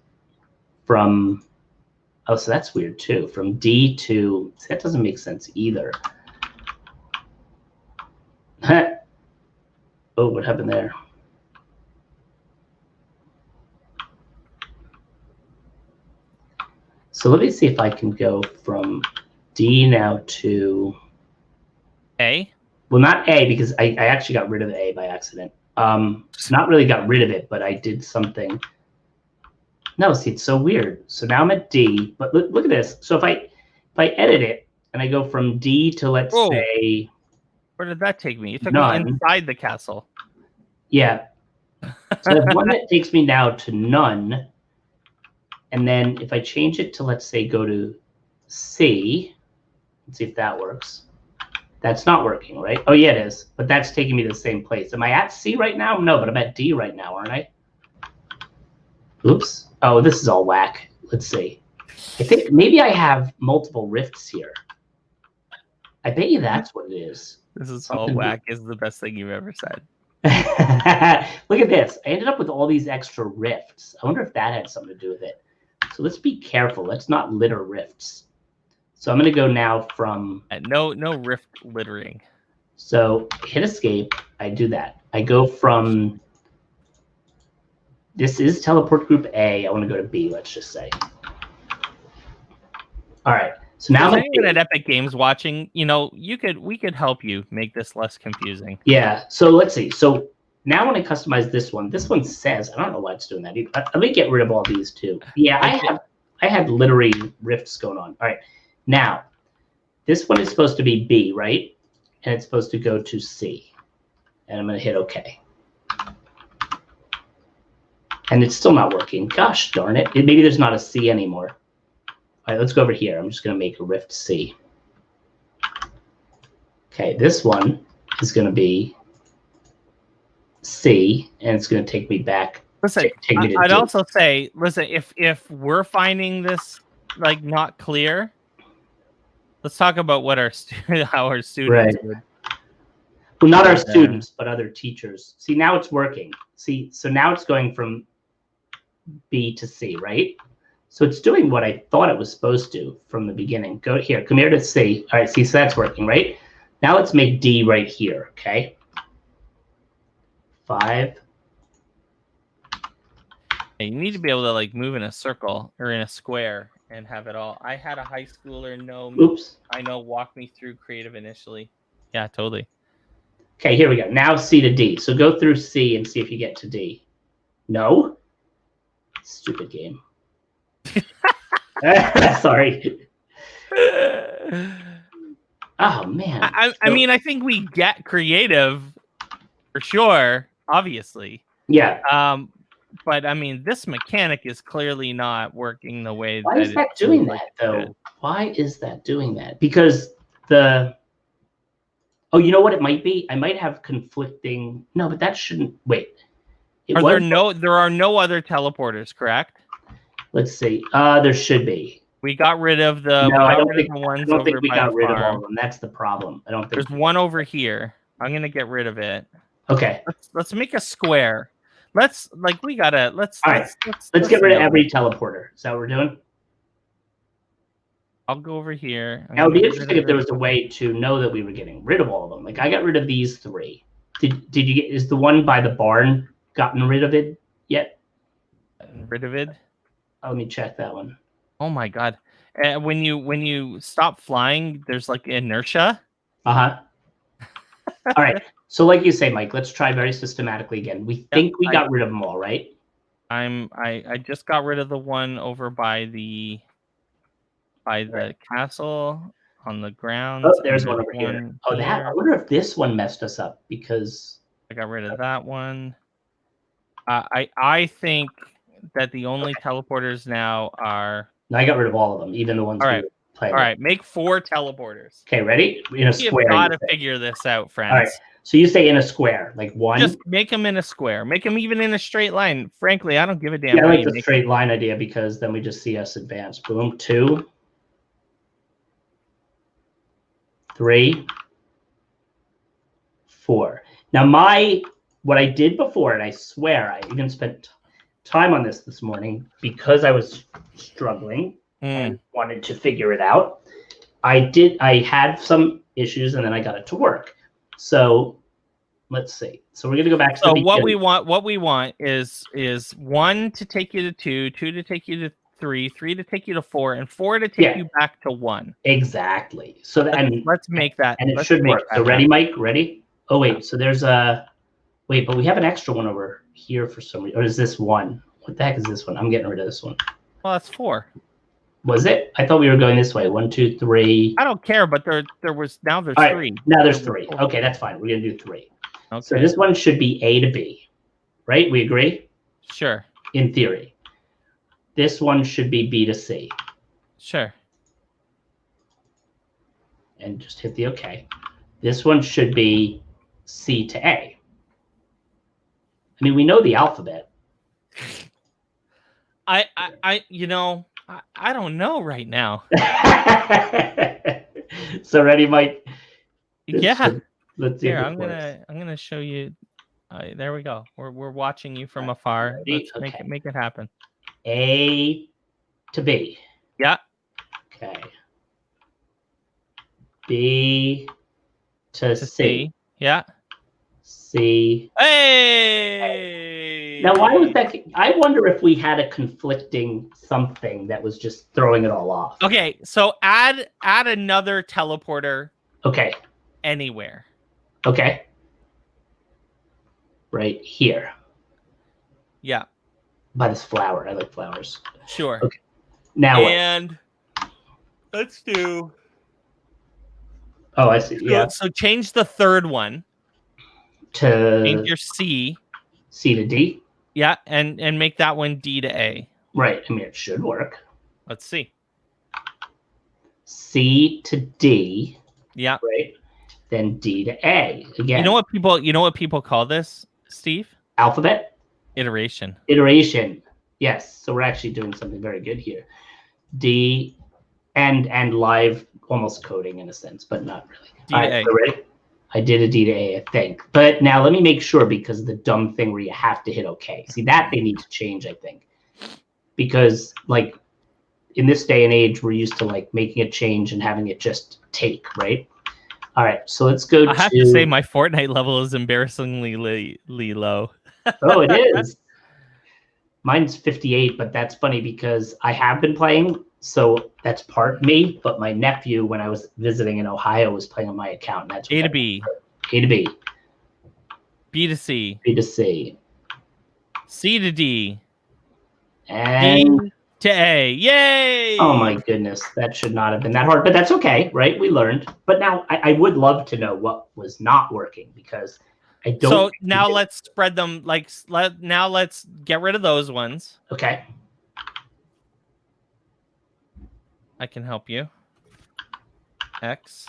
from Oh, so that's weird too. From D to, that doesn't make sense either. Oh, what happened there? So let me see if I can go from D now to A. Well, not A, because I actually got rid of A by accident. Not really got rid of it, but I did something. No, see, it's so weird. So now I'm at D, but look at this. So if I edit it and I go from D to, let's say, where did that take me? It took none. me inside the castle. Yeah. So there's one that takes me now to none. And then if I change it to, let's say, go to C, let's see if that works. That's not working, right? Oh, yeah, it is. But that's taking me to the same place. Am I at C right now? No, but I'm at D right now, aren't I? Oops. Oh, this is all whack. Let's see. I think maybe I have multiple rifts here. I bet you that's what it is. This is all whack is the best thing you've ever said. Look at this. I ended up with all these extra rifts. I wonder if that had something to do with it. So let's be careful. Let's not litter rifts. So I'm going to go now from... No rift littering. So hit escape. I do that. I go from... This is teleport group A. I want to go to B, let's just say. All right. So now anyone at Epic Games watching, we could help you make this less confusing. Yeah. So let's see. So now when I customize this one says, I don't know why it's doing that either. Let me get rid of all these too. Yeah, I had littering rifts going on. All right. Now, this one is supposed to be B, right? And it's supposed to go to C. And I'm going to hit OK. And it's still not working. Gosh darn it. Maybe there's not a C anymore. All right, let's go over here. I'm just going to make a rift C. Okay, this one is going to be C, and it's going to take me back. Listen, I'd also say, listen, if we're finding this like not clear, let's talk about what how our students would. Well, not our students, but other teachers. See, now it's working. See, so now it's going from B to C, right? So it's doing what I thought it was supposed to from the beginning. Go here, come here to C. All right, see, so that's working, right? Now let's make D right here, okay? 5. You need to be able to like move in a circle or in a square and have it all. I had a high schooler walk me through creative initially. Yeah, totally. Okay, here we go. Now C to D. So go through C and see if you get to D. No? Stupid game. Sorry. Oh, man. I mean, I think we get creative for sure, obviously. Yeah. But I mean, this mechanic is clearly not working the way Why is that doing that, though? Why is that doing that? Because oh, you know what it might be? I might have conflicting. No, but that shouldn't. Wait. There are no other teleporters, correct? Let's see. There should be. We got rid of the. No, I don't think we got rid of all of them. That's the problem. I don't think there's one over here. I'm gonna get rid of it. Okay. Let's make a square. Let's get rid of every teleporter. Is that what we're doing? I'll go over here. That would be interesting if there was a way to know that we were getting rid of all of them. Like I got rid of these 3. Did you get? Is the one by the barn gotten rid of it yet? Rid of it? Oh, let me check that one. Oh my god! When you stop flying, there's like inertia. All right. So, like you say, Mike, let's try very systematically again. We think we got rid of them all, right? I just got rid of the one over by the castle on the ground. Oh, there's one over here. Oh, that. I wonder if this one messed us up because I got rid of that one. I think that the only teleporters now are. No, I got rid of all of them, even the ones. All right. All right, make 4 teleporters. Okay, ready? In a square. You've got to figure this out, friends. All right. So you say in a square, like 1? Just make them in a square. Make them even in a straight line. Frankly, I don't give a damn. Yeah, I like the straight line idea because then we just see us advance. Boom. 2. 3. 4. Now what I did before, and I swear I even spent time on this morning because I was struggling. and wanted to figure it out. I had some issues, and then I got it to work. So let's see. So we're going to go back to the beginning. What we want is 1 to take you to 2, 2 to take you to 3, 3 to take you to 4, and 4 to take you back to 1. Exactly. So let's make that. And it should work. So ready, Mike? Ready? Oh wait. So there's wait, but we have an extra one over here for some reason. Or is this one? What the heck is this one? I'm getting rid of this one. Well, that's 4. Was it? I thought we were going this way. 1, 2, 3. I don't care, but there's 3. Now there's 3. Okay, that's fine. We're gonna do 3. Okay. So this one should be A to B, right? We agree? Sure. In theory. This one should be B to C. Sure. And just hit the OK. This one should be C to A. I mean, we know the alphabet. I don't know right now. So ready, Mike? Yeah. Let's see. Here, I'm gonna show you. There we go. We're watching you from afar. Let's make it happen. A to B. Yeah. Okay. B to C. Yeah. C. Hey! Now, why was that? I wonder if we had a conflicting something that was just throwing it all off. Okay, so add another teleporter. Okay. Anywhere. Okay. Right here. Yeah. By this flower. I like flowers. Sure. Okay. Now and let's do. Oh, I see. Yeah. So change the third one. Change your C. C to D. Yeah, and make that one D to A. Right. I mean, it should work. Let's see. C to D. Yeah. Right. Then D to A. Again. You know what people call this, Steve? Alphabet? Iteration. Iteration. Yes. So we're actually doing something very good here. D and live almost coding in a sense, but not really. D to A. So ready? I did a D to A, I think. But now let me make sure, because the dumb thing where you have to hit OK. See, that they need to change, I think. Because like in this day and age, we're used to like making a change and having it just take, right? All right, so let's go I have to say my Fortnite level is embarrassingly low. Oh, it is. Mine's 58, but that's funny because I have been playing, so that's part me. But my nephew, when I was visiting in Ohio, was playing on my account. And that's A to B. A to B. B to C. B to C. C to D. And D to A. Yay! Oh my goodness, that should not have been that hard, but that's okay, right? We learned. But now I would love to know what was not working, because I don't. So now let's spread them. Now let's get rid of those ones. Okay. I can help you. X.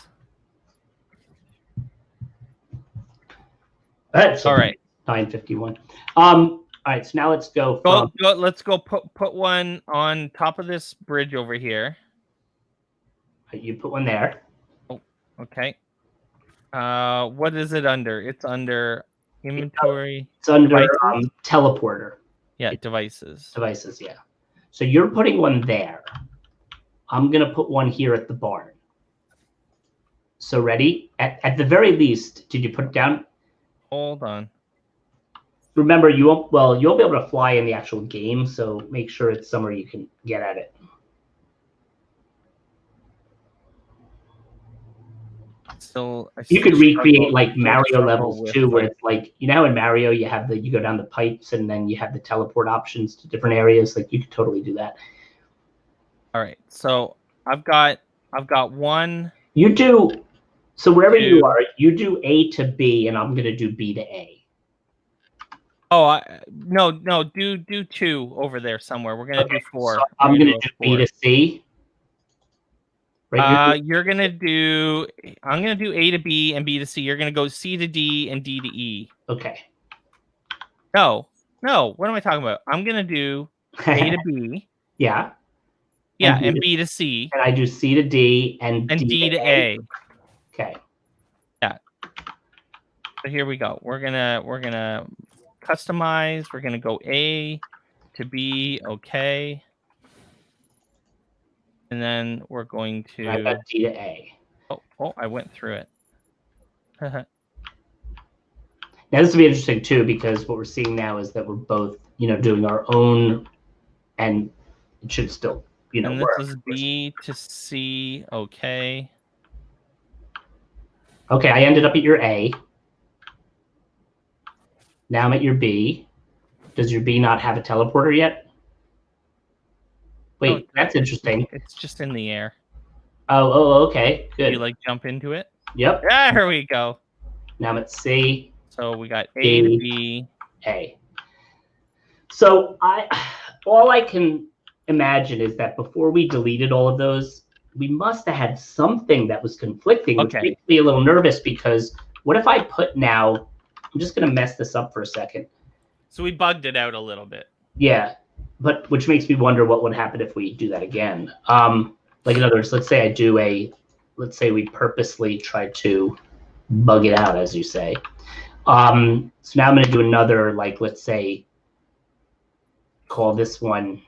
That's all right. 9:51. All right, so now let's go. Let's go put one on top of this bridge over here. You put one there. Oh, okay. What is it under? It's under inventory. It's under teleporter. Yeah, devices. Devices, yeah. So you're putting one there. I'm gonna put one here at the barn. So ready? At the very least, did you put it down? Hold on. Remember, you won't be able to fly in the actual game, so make sure it's somewhere you can get at it. You could recreate like Mario levels too, where it's like, you know how in Mario you have you go down the pipes and then you have the teleport options to different areas. Like you could totally do that. All right, so I've got one. You do. So wherever you are, you do A to B, and I'm gonna do B to A. Oh, no, do 2 over there somewhere. We're gonna do 4. So I'm gonna do B to C. Right, I'm gonna do A to B and B to C. You're gonna go C to D and D to E. Okay. No. What am I talking about? I'm gonna do A to B. Yeah. Yeah, and B to C. And I do C to D and D to A. Okay. Yeah. So here we go. We're gonna customize. We're gonna go A to B. Okay. And then we're going to... I got D to A. Oh, I went through it. Now, this will be interesting, too, because what we're seeing now is that we're both, doing our own, and it should still, and this work. is B to C. Okay. Okay, I ended up at your A. Now I'm at your B. Does your B not have a teleporter yet? Wait, that's interesting. It's just in the air. Oh, okay, good. You jump into it? Yep. There we go. Now I'm at C. So we got A to B. A. So all I can imagine is that before we deleted all of those, we must have had something that was conflicting, which makes me a little nervous, because what if I put now, I'm just going to mess this up for a second. So we bugged it out a little bit. Yeah, but which makes me wonder what would happen if we do that again. In other words, let's say we purposely try to bug it out, as you say. So now I'm going to do another, let's say, call this one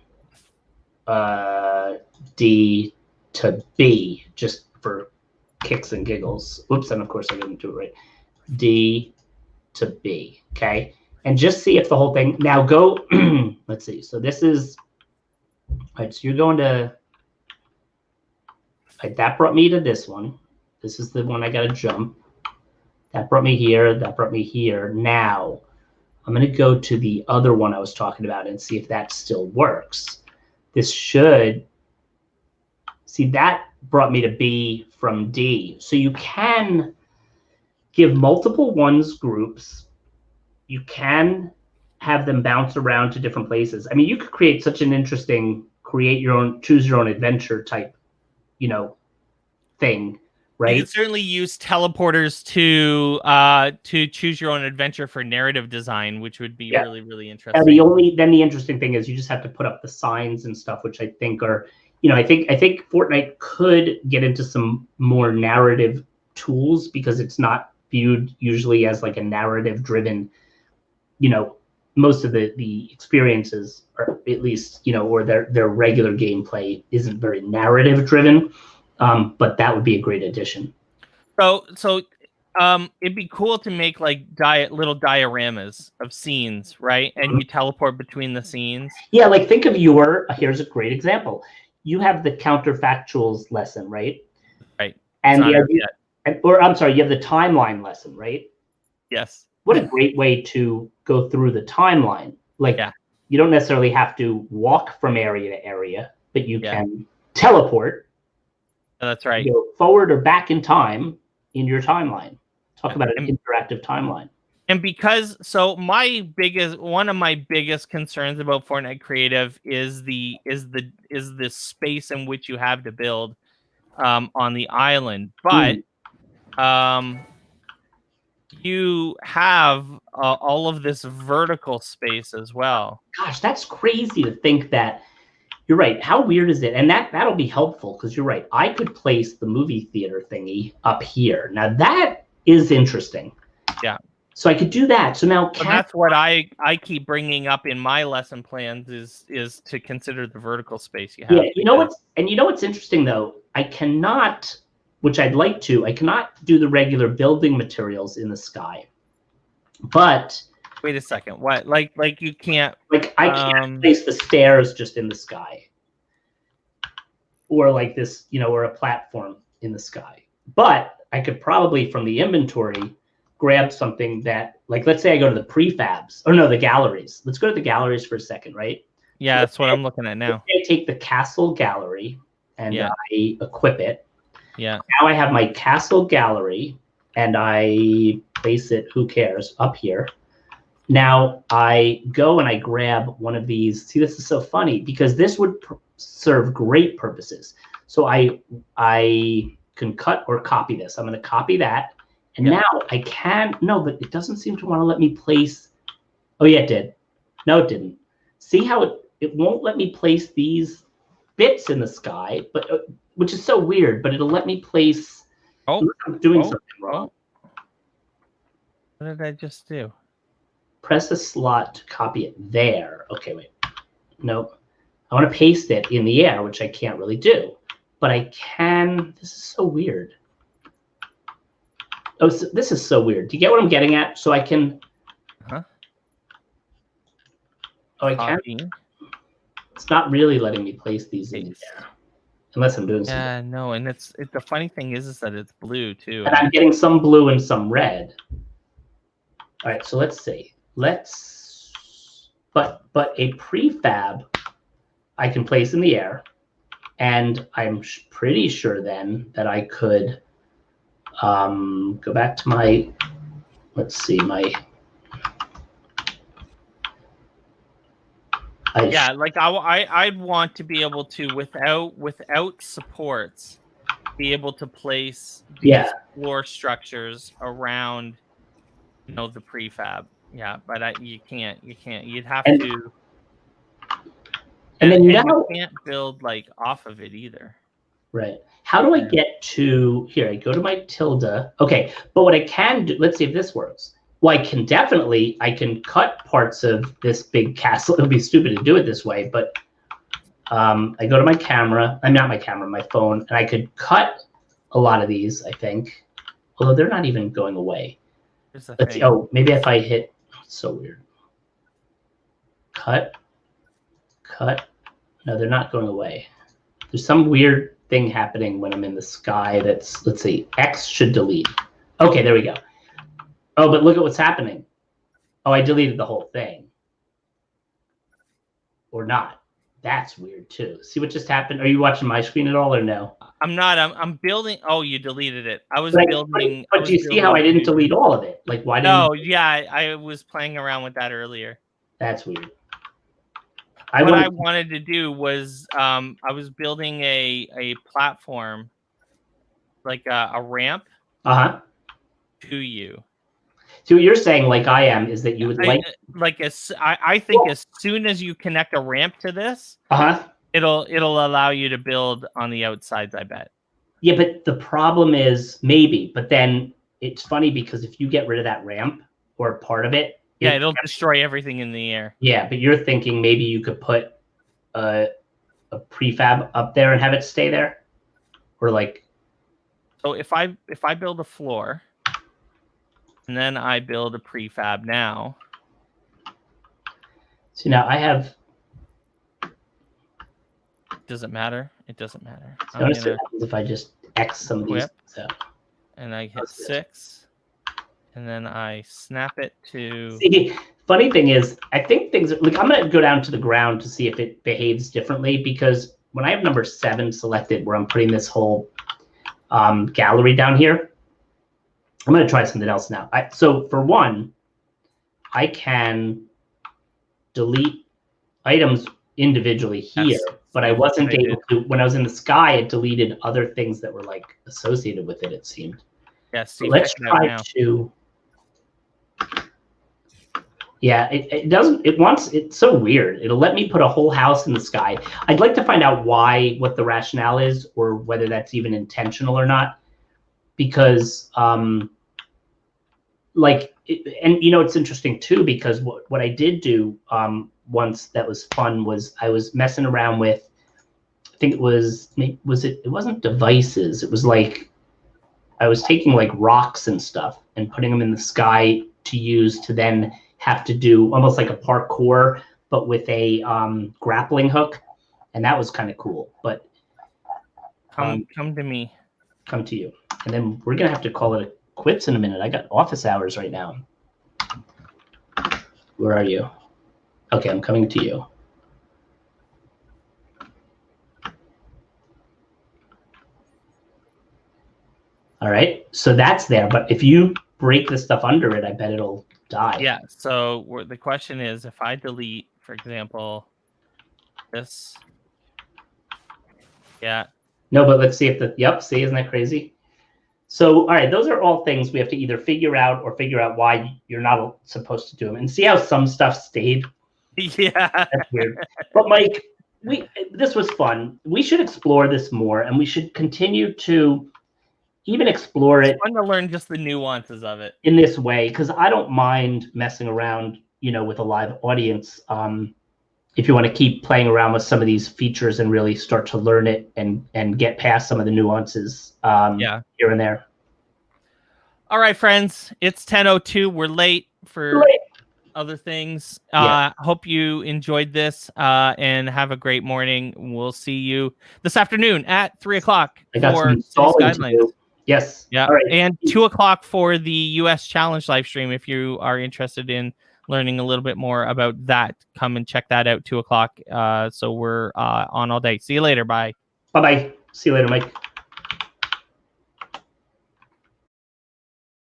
D to B, just for kicks and giggles. Whoops, and of course I didn't do it right. D to B, okay? And just see if the whole thing, now go, let's see. So this is, all right, so you're going to, right, that brought me to this one. This is the one I got to jump. That brought me here. That brought me here. Now, I'm going to go to the other one I was talking about and see if that still works. This should, see, that brought me to B from D. So you can give multiple ones groups. You can have them bounce around to different places. I mean, you could create such an interesting, create your own, choose your own adventure type, thing. Right? You can certainly use teleporters to choose your own adventure for narrative design, which would be really, really interesting. Then the interesting thing is you just have to put up the signs and stuff, which I think are, I think Fortnite could get into some more narrative tools, because it's not viewed usually as a narrative driven, most of the experiences, or at least, or their regular gameplay isn't very narrative driven. But that would be a great addition. So it'd be cool to make little dioramas of scenes, right? And you teleport between the scenes. Yeah, think of here's a great example. You have the counterfactuals lesson, right? Right. And you have the timeline lesson, right? Yes. What a great way to go through the timeline. You don't necessarily have to walk from area to area, but you can teleport. That's right. Go forward or back in time in your timeline. Talk about an interactive timeline. And because one of my biggest concerns about Fortnite Creative is the space in which you have to build on the island, but you have all of this vertical space as well. Gosh, that's crazy to think that. You're right. How weird is it? And that'll be helpful, because you're right. I could place the movie theater thingy up here. Now that is interesting. Yeah. So I could do that. So now that's what I keep bringing up in my lesson plans is to consider the vertical space you have. Yeah. What's interesting though? I cannot, which I'd like to. I cannot do the regular building materials in the sky. But wait a second. What? Like you can't. I can't place the stairs just in the sky, or this, or a platform in the sky. But I could probably from the inventory grab something that, let's say I go to the prefabs, or no, the galleries. Let's go to the galleries for a second, right? Yeah, that's what I'm looking at now. I take the castle gallery and I equip it. Yeah. Now I have my castle gallery and I place it. Who cares? Up here. Now I go and I grab one of these. See, this is so funny because this would serve great purposes. So I can cut or copy this. I'm going to copy that. And now I can, no, but it doesn't seem to want to let me place. Oh yeah, it did. No, it didn't. See how it won't let me place these bits in the sky, but which is so weird, but it'll let me place. Oh, I'm doing something wrong. What did I just do? Press a slot to copy it there. Okay, wait. Nope. I want to paste it in the air, which I can't really do. but I can. This is so weird. Oh, so this is so weird. Do you get what I'm getting at? So I can. Huh? Oh, I can. It's not really letting me place these in the air, unless I'm doing something. Yeah, no, and the funny thing is that it's blue too. And I'm getting some blue and some red. All right, so let's see. But a prefab I can place in the air, and I'm pretty sure then that I could go back to my, let's see, like I'd want to be able to without supports be able to place these floor structures around, you know, the prefab. Yeah, but you can't. You'd have to. And then you can't build like off of it either. Right. How do I get to here? I go to my tilde. Okay, but what I can do, let's see if this works. Well, I can cut parts of this big castle. It would be stupid to do it this way, but I go to my camera. I'm not my camera, my phone, and I could cut a lot of these, I think. Although they're not even going away. Let's see. Oh, maybe if I hit, it's so weird. Cut. No, they're not going away. There's some weird thing happening when I'm in the sky that's, let's see, X should delete. Okay, there we go. Oh, but look at what's happening. Oh, I deleted the whole thing. Or not. That's weird too. See what just happened? Are you watching my screen at all or no? I'm not. I'm building. Oh, you deleted it. I was building. But do you see how I didn't delete all of it? Like, why didn't? No, yeah, I was playing around with that earlier. That's weird. What I wanted to do was I was building a platform, like a ramp. To you. So what you're saying, like I am, is that you would I think as soon as you connect a ramp to this, it'll allow you to build on the outsides, I bet. Yeah, but the problem is maybe, but then it's funny because if you get rid of that ramp or part of it, it'll destroy everything in the air. Yeah, but you're thinking maybe you could put a prefab up there and have it stay there, or like. So if I build a floor. And then I build a prefab now. So now I have. Does it matter? It doesn't matter. So notice what happens if I just X some of these things out. And I hit 6. And then I snap it to. See, funny thing is, I think things like I'm going to go down to the ground to see if it behaves differently, because when I have number 7 selected, where I'm putting this whole gallery down here. I'm going to try something else now. So for one, I can delete items individually here, but I wasn't able to. When I was in the sky, it deleted other things that were like associated with it, it seemed. Yes. So let's try to. Yeah, it doesn't. It's so weird. It'll let me put a whole house in the sky. I'd like to find out what the rationale is, or whether that's even intentional or not, because and you know, it's interesting too, because what I did do once that was fun was I was messing around with, I think it wasn't devices. It was like I was taking like rocks and stuff and putting them in the sky to use to then have to do almost like a parkour, but with a grappling hook, and that was kind of cool. But come to me. Come to you, and then we're gonna have to call it quits in a minute. I got office hours right now. Where are you? Okay, I'm coming to you. All right, so that's there, but if you break the stuff under it, I bet it'll die. Yeah, so the question is, if I delete, for example, this. Yeah. No, but let's see if see, isn't that crazy? So, all right, those are all things we have to either figure out or figure out why you're not supposed to do them. And see how some stuff stayed? Yeah. That's weird. But Mike, this was fun. We should explore this more, and we should continue to even explore it. It's fun to learn just the nuances of it. In this way, because I don't mind messing around, you know, with a live audience. if you want to keep playing around with some of these features and really start to learn it and get past some of the nuances here and there. All right, friends, it's 10:02. We're late for other things. Hope you enjoyed this and have a great morning. We'll see you this afternoon at 3:00 I got for some installing Cities to do. Yes. Yeah. All right. And 2:00 for the US Challenge live stream. If you are interested in learning a little bit more about that, come and check that out. 2:00. So we're on all day. See you later. Bye. Bye-bye. See you later, Mike.